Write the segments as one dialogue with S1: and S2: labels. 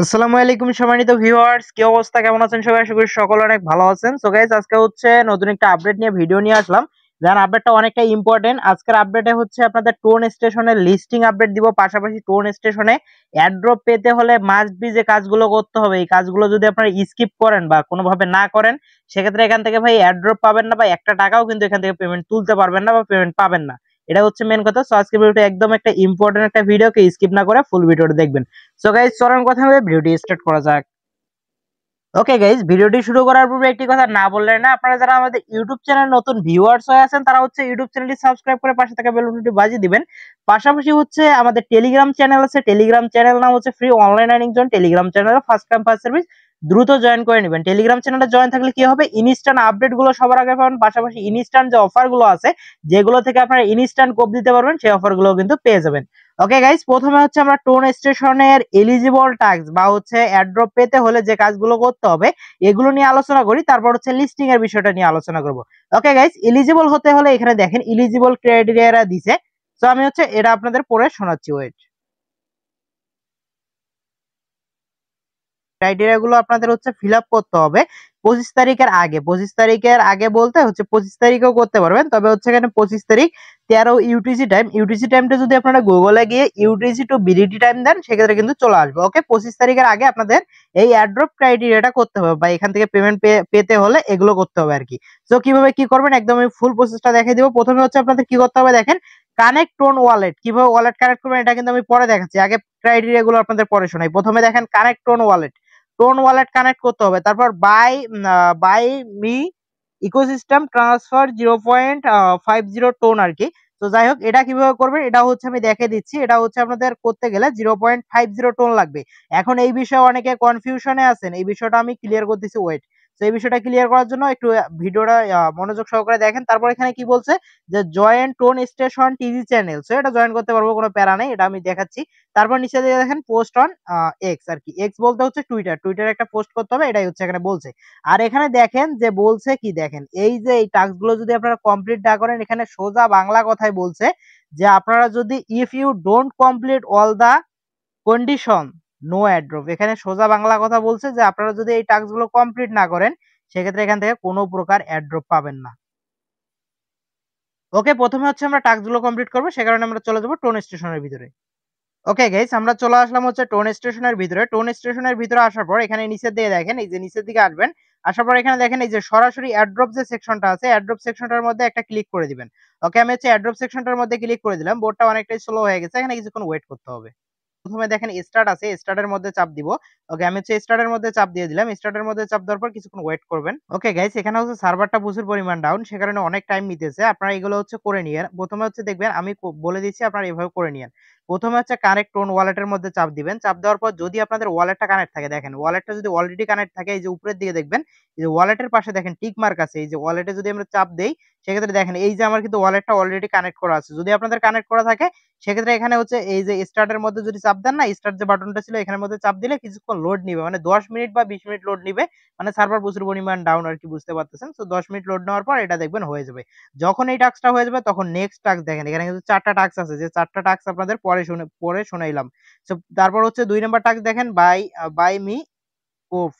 S1: আসসালামু আলাইকুম সম্মানিত ভিউয়ার্স, কি অবস্থা, কেমন আছেন সবাই? আশা করি সকলে অনেক ভালো আছেন। সো গাইস, আজকে হচ্ছে নতুন একটা আপডেট নিয়ে ভিডিও নিয়ে আসলাম। যার আপডেটটা অনেকটা ইম্পর্টেন্ট। আজকের আপডেটে হচ্ছে আপনাদের টোন স্টেশনের লিস্টিং আপডেট দিব, পাশাপাশি টোন স্টেশনে এয়ারড্রপ পেতে হলে মাস্ট বি যে কাজগুলো করতে হবে, এই কাজগুলো যদি আপনারা স্কিপ করেন বা কোনোভাবে না করেন, সেক্ষেত্রে এখান থেকে ভাই এয়ারড্রপ পাবেন না, বা একটা টাকাও কিন্তু এখান থেকে পেমেন্ট তুলতে পারবেন না বা পেমেন্ট পাবেন না। এটা হচ্ছে মেন কথা। সো আজকের ভিডিওটা একদম একটা ইম্পর্টেন্ট একটা ভিডিওকে স্কিপ না করে ফুল ভিডিওটা দেখবেন। সো গাইস, চলুন কথা হবে, ভিডিওটি স্টার্ট করা যাক। ওকে গাইস, ভিডিওটি শুরু করার পূর্বে একটি কথা না বললে না, আপনারা যারা আমাদের ইউটিউব চ্যানেল নতুন ভিউয়ার্স হয়ে আছেন, তারা হচ্ছে ইউটিউব চ্যানেলটি সাবস্ক্রাইব করে পাশে থাকা বেল বাটনটি বাজিয়ে দিবেন। পাশাপাশি হচ্ছে আমাদের টেলিগ্রাম চ্যানেল আছে, টেলিগ্রাম চ্যানেল নাম হচ্ছে free online earning zone. Telegram চ্যানেলে ফার্স্ট কাম ফার্স্ট সার্ভিস, দ্রুত জয়েন করে নেবেন। টেলিগ্রাম চ্যানেলে জয়েন থাকলে কি হবে, ইনস্ট্যান্ট আপডেট গুলো সবার আগে পাবেন, পাশাপাশি ইনস্ট্যান্ট যে অফার গুলো আছে, যেগুলো থেকে আপনারা ইনস্ট্যান্ট কোপ দিতে পারবেন, সেই অফার গুলো কিন্তু পেয়ে যাবেন। ওকে গাইস, প্রথমে হচ্ছে আমরা টোন স্টেশনের এলিজিবল টাস্ক বা হচ্ছে এয়ারড্রপ পেতে হলে যে কাজগুলো করতে হবে, এগুলো নিয়ে আলোচনা করি। তারপর হচ্ছে লিস্টিং এর বিষয়টা নিয়ে আলোচনা করব। ওকে গাইস, এলিজিবল হতে হলে এখানে দেখেন এলিজিবল ক্রাইটেরিয়া দিছে। তো আমি হচ্ছে এটা আপনাদের পড়ে শোনাচ্ছি, ওয়েট। ক্রাইটেরিয়া গুলো আপনাদের হচ্ছে ফিল আপ করতে হবে 25 তারিখের আগে। 25 তারিখের আগে বলতে হচ্ছে 25 তারিখেও করতে পারবেন, তবে হচ্ছে এখানে 25 তারিখ 13 ইউটিসি টাইম। ইউটিসি টাইমটা যদি আপনারা গুগলে গিয়ে ইউটিসি টু বিডিটি টাইম দেন, সেক্ষেত্রে কিন্তু চলে আসবে। ওকে, 25 তারিখের আগে আপনাদের এই অ্যাড্রপ ক্রাইটেরিয়াটা করতে হবে, বা এখান থেকে পেমেন্ট পেতে হলে এগুলো করতে হবে আর কি। তো কিভাবে কি করবেন, একদম আমি ফুল প্রসেসটা দেখিয়ে দিব। প্রথমে হচ্ছে আপনাদের কি করতে হবে দেখেন, কানেক্ট টোন ওয়ালেট। কিভাবে ওয়ালেট কানেক্ট করবেন এটা কিন্তু আমি পরে দেখাচ্ছি, আগে ক্রাইটেরিয়া গুলো আপনাদের পরে শোনাই। প্রথমে দেখেন connect TON wallet, TON wallet connect করতে হবে। তারপর buy me ecosystem transfer 0.50 TON আর কি। তো যাই হোক, এটা কিভাবে করবেন এটা হচ্ছে আমি দেখে দিচ্ছি। এটা হচ্ছে আপনাদের করতে গেলে 0.50 টোন লাগবে। এখন এই বিষয়ে অনেকে কনফিউশনে আছেন, এই বিষয়টা আমি ক্লিয়ার করতেছি, ওয়েট। তো এই বিষয়টা ক্লিয়ার করার জন্য একটু ভিডিওটা মনোযোগ সহকারে দেখেন। তারপর এখানে কি বলছে যে join tone station TV channel. So এটা জয়েন করতে পারবো, কোনো প্যারা নেই, এটা আমি দেখাচ্ছি। তারপর নিচে দিয়ে দেখেন পোস্ট অন এক্স আর কি। এক্স বলতে হচ্ছে টুইটার, টুইটারে একটা পোস্ট করতে হবে, এটাই হচ্ছে এখানে বলছে। আর এখানে দেখেন যে বলছে কি, দেখেন এই যে এই টাস্ক গুলো যদি আপনারা কমপ্লিট না করেন, এখানে সোজা বাংলা কথায় বলছে যে আপনারা যদি if you don't complete all the condition no অ্যাড্রপ। এখানে সোজা বাংলা কথা বলছে যে আপনারা যদি এই টাস্ক গুলো কমপ্লিট না করেন, সেক্ষেত্রে এখান থেকে কোনো প্রকার অ্যাড্রপ পাবেন না। ওকে, প্রথমে হচ্ছে আমরা টাস্ক গুলো কমপ্লিট করবো, সে কারণে আমরা চলে যাবো টোন স্টেশনের ভিতরে। ওকে গাইস, আমরা চলে আসলাম হচ্ছে টোন স্টেশনের ভিতরে। টোন স্টেশনের ভিতরে আসার পর এখানে নিচের দিকে দেখেন, এই যে নিচের দিকে আসবেন। আসার পর এখানে দেখেন এই যে সরাসরি অ্যাড্রপ যে সেকশনটা আছে, অ্যাড্রপ সেকশনটার মধ্যে একটা ক্লিক করে দিবেন। ওকে, আমি হচ্ছে অ্যাড্রপ সেকশনটার মধ্যে ক্লিক করে দিলাম। বোর্ডটা অনেকটাই স্লো হয়ে গেছে, এখানে কিছুক্ষণ ওয়েট করতে হবে। প্রথমে দেখেন স্টার্ট আছে, স্টার্টের মধ্যে চাপ দিব। ওকে, আমি হচ্ছে স্টার্টের মধ্যে চাপ দিয়ে দিলাম। স্টার্টের মধ্যে চাপ দেওয়ার পর কিছুক্ষণ ওয়েট করবেন। ওকে গাইস, এখানে হচ্ছে সার্ভারটা প্রচুর পরিমাণ ডাউন, সে কারণে অনেক টাইম নিতেছে। আপনারা এগুলো হচ্ছে করে নিয়েন। প্রথমে হচ্ছে দেখবেন আমি বলে দিচ্ছি, আপনারা এভাবে করে নিয়েন। প্রথমে হচ্ছে কানেক্ট টোন ওয়ালেটের মধ্যে চাপ দিবেন। চাপ দেওয়ার পর যদি আপনাদের ওয়ালেটটা কানেক্ট থাকে, দেখেন ওয়ালেটটা যদি অলরেডি কানেক্ট থাকে, এই যে উপরের দিকে দেখবেন এই যে ওয়ালেটের পাশে দেখেন টিক মার্ক আছে। এই যে ওয়ালেটে যদি আমরা চাপ দেই, সেক্ষেত্রে দেখেন এই যে আমার কিন্তু ওয়ালেটটা অলরেডি কানেক্ট করা আছে। যদি আপনাদের কানেক্ট করা থাকে, সেক্ষেত্রে এখানে হচ্ছে এই যে স্টার্টের মধ্যে যদি চাপ দেন না, স্টার্ট যে বাটনটা ছিল এখানের মধ্যে চাপ দিলে কিছুক্ষণ লোড নিবে, মানে 10 মিনিট বা 20 মিনিট লোড নিবে। মানে সার্ভার প্রচুর পরিমাণ ডাউন আর কি, বুঝতে পারতেছেন। তো 10 মিনিট লোড নেওয়ার পর এটা দেখবেন হয়ে যাবে। যখন এই টাস্কটা হয়ে যাবে, তখন নেক্সট টাস্ক দেখেন, এখানে কিন্তু 4টা টাস্ক আছে, যে 4টা টাস্ক আপনাদের পরে শুনাইলাম। তো তারপর হচ্ছে 2 নাম্বার টাস্ক দেখেন, buy me off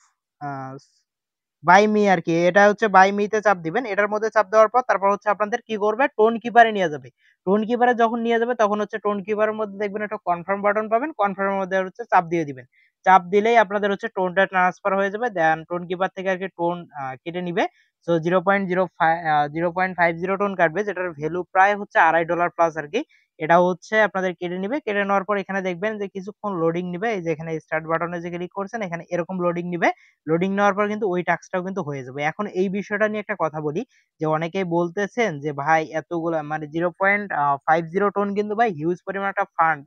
S1: buy me আর কি। এটা হচ্ছে বাই মি তে চাপ দিবেন। এটার মধ্যে চাপ দেওয়ার পর তারপর হচ্ছে আপনাদের কি করবে, টোন কিপারে নিয়ে যাবে। টোন কিপারে যখন নিয়ে যাবে, তখন হচ্ছে টোন কিপারের মধ্যে দেখবেন একটা কনফার্ম বাটন পাবেন। কনফার্মের মধ্যে হচ্ছে চাপ দিয়ে দিবেন। চাপ দিলেই আপনাদের হচ্ছে টোনটা ট্রান্সফার হয়ে যাবে। দেন টোন কিপার থেকে আর কি টোন কেটে নিবে। সো 0.50 টোন কাটবে, যেটার ভ্যালু প্রায় হচ্ছে $2.5 প্লাস আর কি। এটা হচ্ছে আপনাদের কেটে নিবে। কেটে নেওয়ার পর এখানে দেখবেন যে কিছুক্ষণ লোডিং নিবে। এই যে এখানে স্টার্ট বাটনে যে ক্লিক করছেন, এখানে এরকম লোডিং নিবে। লোডিং নেওয়ার পর কিন্তু ওই টাস্কটাও কিন্তু হয়ে যাবে। এখন এই বিষয়টা নিয়ে একটা কথা বলি, যে অনেকেই বলতেছেন যে ভাই এতগুলা মানে 0.50 টোন কিন্তু ভাই হিউজ পরিমাণ একটা ফান্ড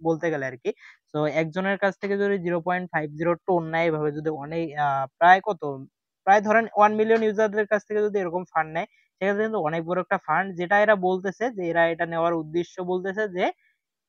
S1: বলতে গেলে আর কি। তো একজনের কাছ থেকে যদি 0.50 টোন নেয়, এভাবে যদি অনেক প্রায় কত, প্রায় ধরেন 1 মিলিয়ন ইউজারদের কাছ থেকে যদি এরকম ফান্ড নেয়, সেক্ষেত্রে কিন্তু অনেক বড় একটা ফান্ড। যেটা এরা বলতেছে যে এরা এটা নেওয়ার উদ্দেশ্য বলতেছে যে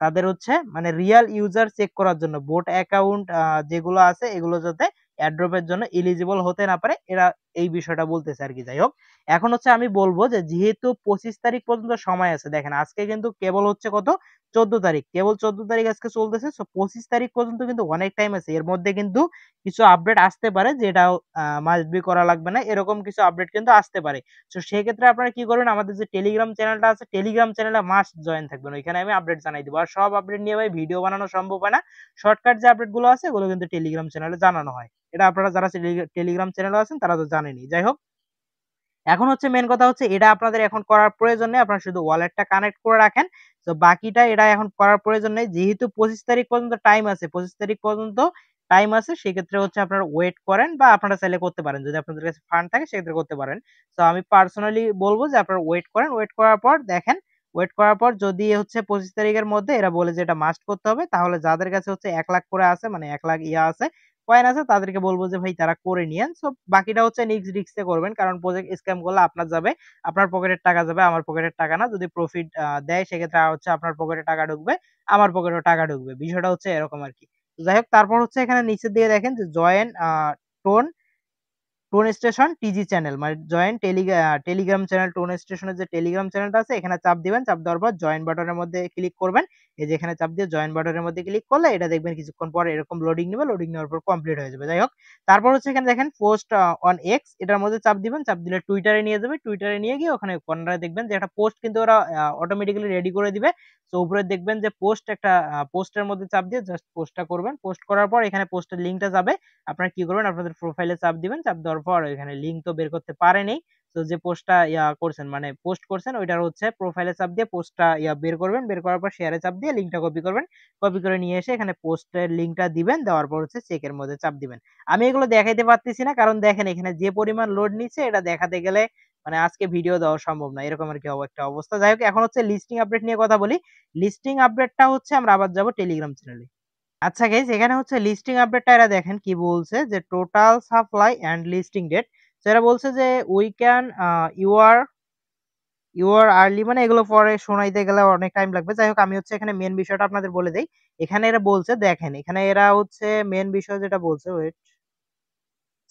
S1: তাদের হচ্ছে মানে রিয়াল ইউজার চেক করার জন্য, বোট অ্যাকাউন্ট যেগুলো আছে এগুলো যাতে এয়ারড্রপের জন্য এলিজিবল হতে না পারে, এরা এই বিষয়টা বলতেছে আর কি। যাই হোক, এখন হচ্ছে আমি বলবো যে যেহেতু 25 তারিখ পর্যন্ত সময় আছে, দেখেন আজকে কিন্তু কেবল হচ্ছে কত 14 তারিখ, কেবল 14 তারিখ আজকে চলতেছে। সো 25 তারিখ পর্যন্ত কিন্তু অনেক টাইম আছে। এর মধ্যে কিন্তু কিছু আপডেট আসতে পারে যেটা মাস্ট বি করা লাগবে না, এরকম কিছু আপডেট কিন্তু আসতে পারে। তো সেক্ষেত্রে আপনারা কি করবেন, আমাদের যে টেলিগ্রাম চ্যানেলটা আছে, টেলিগ্রাম চ্যানেলে মাস্ট জয়েন থাকবেন। ওইখানে আমি আপডেট জানাই দিব। আর সব আপডেট নিয়ে ভাই ভিডিও বানানো সম্ভব হয় না, শর্টকাট যে আপডেট গুলো আছে ওগুলো কিন্তু টেলিগ্রাম চ্যানেলে জানানো হয়। এটা আপনারা যারা টেলিগ্রাম চ্যানেলে আছেন তারা তো জানেনই। যাই হোক, এখন হচ্ছে মেন কথা হচ্ছে এটা আপনাদের এখন করার প্রয়োজন নেই, আপনারা শুধু ওয়ালেটটা কানেক্ট করে রাখেন। তো বাকিটা এটা এখন করার প্রয়োজন নেই, যেহেতু 25 তারিখ পর্যন্ত টাইম আছে, 25 তারিখ পর্যন্ত টাইম আছে, সেক্ষেত্রে হচ্ছে আপনারা ওয়েট করেন বা আপনারা চাইলে করতে পারেন, যদি আপনাদের কাছে ফান্ড থাকে সেক্ষেত্রে করতে পারেন। তো আমি পার্সোনালি বলবো যে আপনারা ওয়েট করেন, ওয়েট করার পর দেখেন, ওয়েট করার পর যদি হচ্ছে 25 তারিখের মধ্যে এরা বলে যে এটা মাস্ট করতে হবে, তাহলে যাদের কাছে হচ্ছে 1 লাখ করে আছে, মানে 1 লাখ ইয়া আছে, কয়েন আছে, তাদেরকে বলবো যে ভাই তারা করে নিয়েন। সো বাকিটা হচ্ছে নিজ রিস্কে করবেন, কারণ প্রজেক্ট স্ক্যাম করলে আপনার যাবে, আপনার পকেটের টাকা যাবে, আমার পকেটের টাকা না। যদি প্রফিট দেয় সেক্ষেত্রে হচ্ছে আপনার পকেটে টাকা ঢুকবে, আমার পকেটেও টাকা ঢুকবে, বিষয়টা হচ্ছে এরকম আর কি। যাই হোক, তারপর হচ্ছে এখানে নিচের দিকে দেখেন যে join tone tone station টিজি channel, মানে জয়েন টেলিগ্রাম চ্যানেল, টোন স্টেশনের যে টেলিগ্রাম চ্যানেলটা আছে এখানে চাপ দিবেন, চাপ দেওয়ার পর জয়েন বাটনের মধ্যে ক্লিক করবেন। এই যে এখানে চাপ দিয়ে জয়েন বাটনের মধ্যে ক্লিক করলে এটা দেখবেন কিছুক্ষণ পরে এরকম লোডিং নেবে, লোডিং নেওয়ার পর কমপ্লিট হয়ে যাবে। যাই হোক, তারপর হচ্ছে এখানে দেখেন পোস্ট অন এক্স, এটার মধ্যে চাপ দিবেন, চাপ দিলে টুইটারে নিয়ে যাবে, টুইটারে নিয়ে গিয়ে ওখানে কর্নারে দেখবেন যে একটা পোস্ট কিন্তু ওরা অটোমেটিক্যালি রেডি করে দিবে। তো উপরে দেখবেন যে পোস্ট, একটা পোস্টের মধ্যে চাপ দিয়ে জাস্ট পোস্টটা করবেন, পোস্ট করার পর এখানে পোস্টের লিঙ্কটা যাবে, আপনারা কি করবেন, আপনাদের প্রোফাইলে চাপ দিবেন, চাপ দেওয়ার পর এখানে লিঙ্ক তো বের করতে পারেনি, তো যে পোস্টটা করছেন, মানে পোস্ট করছেন, ওইটার হচ্ছে প্রোফাইলে চাপ দিয়ে পোস্টটা বের করবেন, বের করার পর শেয়ারে চাপ দিয়ে লিঙ্কটা কপি করবেন, কপি করে নিয়ে এসে এখানে পোস্টের লিঙ্কটা দিবেন, দেওয়ার পর হচ্ছে চেকের মধ্যে চাপ দিবেন। আমি এগুলো দেখাইতে পারতেছি না, কারণ দেখেন এখানে যে পরিমাণ লোড নিচ্ছে, এটা দেখাতে গেলে মানে আজকে ভিডিও দেওয়া সম্ভব না, এরকম আর কি একটা অবস্থা। যাই হোক, এখন হচ্ছে লিস্টিং আপডেট নিয়ে কথা বলি। লিস্টিং আপডেটটা হচ্ছে আমরা আবার যাব টেলিগ্রাম চ্যানেলে। আচ্ছা গাইস, এখানে হচ্ছে লিস্টিং আপডেটটা এরা দেখেন কি বলছে যে total supply and listing date. তো এরা বলছে যে we can you are early, মানে এগুলো পরে শোনাইতে গেলে অনেক টাইম লাগবে। যাই হোক, আমি হচ্ছে এখানে মেন বিষয়টা আপনাদের বলে দেই। এখানে এরা বলছে, দেখেন এখানে এরা হচ্ছে মেন বিষয় যেটা বলছে, ওয়েট।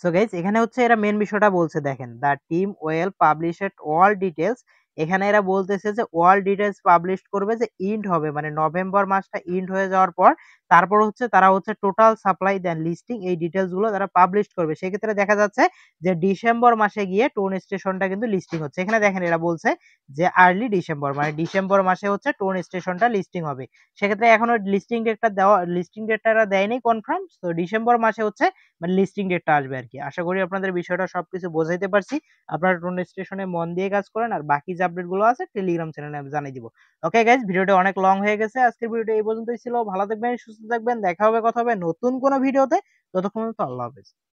S1: সো গাইস, এখানে হচ্ছে এরা মেন বিষয়টা বলছে, দেখেন the team well published all details. এখানে এরা বলতেছে যে অল ডিটেলস পাবলিশ করবে, যে ইন্ড হবে, মানে নভেম্বর মাসটা ইন্ড হয়ে যাওয়ার পর তারপর হচ্ছে তারা হচ্ছে টোটাল সাপ্লাই দেন লিস্টিং, এই ডিটেলস গুলো তারা পাবলিশ করবে। সেক্ষেত্রে দেখা যাচ্ছে যে ডিসেম্বর মাসে গিয়ে টোন স্টেশনটা কিন্তু লিস্টিং হচ্ছে। এখানে দেখেন এরা বলছে যে আর্লি ডিসেম্বর, মানে ডিসেম্বর মাসে হচ্ছে টোন স্টেশনটা লিস্টিং হবে। সেক্ষেত্রে এখনো লিস্টিং ডেটটা দেওয়া, লিস্টিং ডেটটা এরা দেয়নি কনফার্ম, তো ডিসেম্বর মাসে হচ্ছে মানে লিস্টিং ডেটটা আসবে আর কি। আশা করি আপনাদের বিষয়টা সবকিছু বোঝাইতে পারছি। আপনারা টোন স্টেশনে মন দিয়ে কাজ করেন, আর বাকি যে আপডেট গুলো আছে টেলিগ্রাম চ্যানেলে আমি জানিয়ে দিব। ওকে গাইজ, ভিডিওটা অনেক লং হয়ে গেছে, আজকের ভিডিওটা এই পর্যন্তই ছিল। ভালো থাকবেন, সুস্থ থাকবেন, দেখা হবে, কথা হবে নতুন কোনো ভিডিওতে। ততক্ষণ তো আল্লাহ হাফেজ।